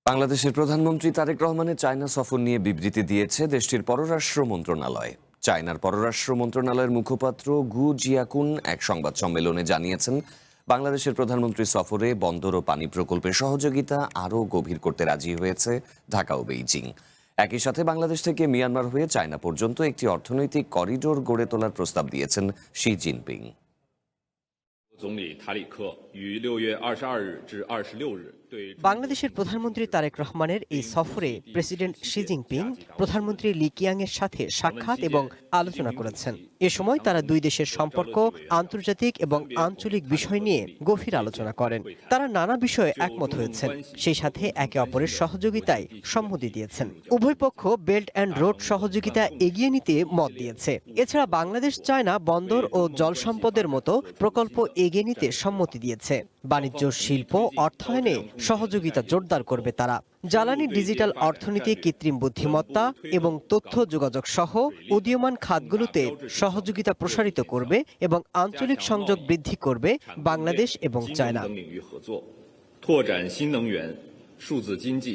বাংলাদেশের প্রধানমন্ত্রী তারেক রহমানের চায়না সফর নিয়ে বিবৃতি দিয়েছে দেশটির পররাষ্ট্র মন্ত্রণালয়। চায়নার পররাষ্ট্র মন্ত্রণালয়ের মুখপাত্র গু জিয়াকুন এক সংবাদ সম্মেলনে জানিয়েছেন, বাংলাদেশের প্রধানমন্ত্রী সফরে বন্দর ও পানি প্রকল্পের সহযোগিতা আরও গভীর করতে রাজি হয়েছে ঢাকা ও বেইজিং। একই সাথে বাংলাদেশ থেকে মিয়ানমার হয়ে চায়না পর্যন্ত একটি অর্থনৈতিক করিডোর গড়ে তোলার প্রস্তাব দিয়েছেন শি জিনপিং। 总理塔里克于6月22日至26日对 বাংলাদেশের প্রধানমন্ত্রী তারেক রহমানের এই সফরে প্রেসিডেন্ট শি জিনপিং প্রধানমন্ত্রী লি কিয়াংয়ের সাথে সাক্ষাৎ এবং আলোচনা করেছেন। এ সময় তারা দুই দেশের সম্পর্ক, আন্তর্জাতিক এবং আঞ্চলিক বিষয় নিয়ে গভীর আলোচনা করেন। তারা নানা বিষয়ে একমত হয়েছেন, সেই সাথে একে অপরের সহযোগিতায় সম্মতি দিয়েছেন। উভয় পক্ষ বেল্ট অ্যান্ড রোড সহযোগিতা এগিয়ে নিতে মত দিয়েছে। এছাড়া বাংলাদেশ চায়না বন্দর ও জল সম্পদের মতো প্রকল্প এগিয়ে নিতে সম্মতি দিয়েছে। বাণিজ্য, শিল্প, অর্থায়নে সহযোগিতা জোরদার করবে তারা। জ্বালানি, ডিজিটাল অর্থনীতি, কৃত্রিম বুদ্ধিমত্তা এবং তথ্য যোগাযোগ সহ উদীয়মান খাতগুলোতে সহযোগিতা প্রসারিত করবে এবং আঞ্চলিক সংযোগ বৃদ্ধি করবে বাংলাদেশ এবং চায়না। 拓展新能源、数字经济、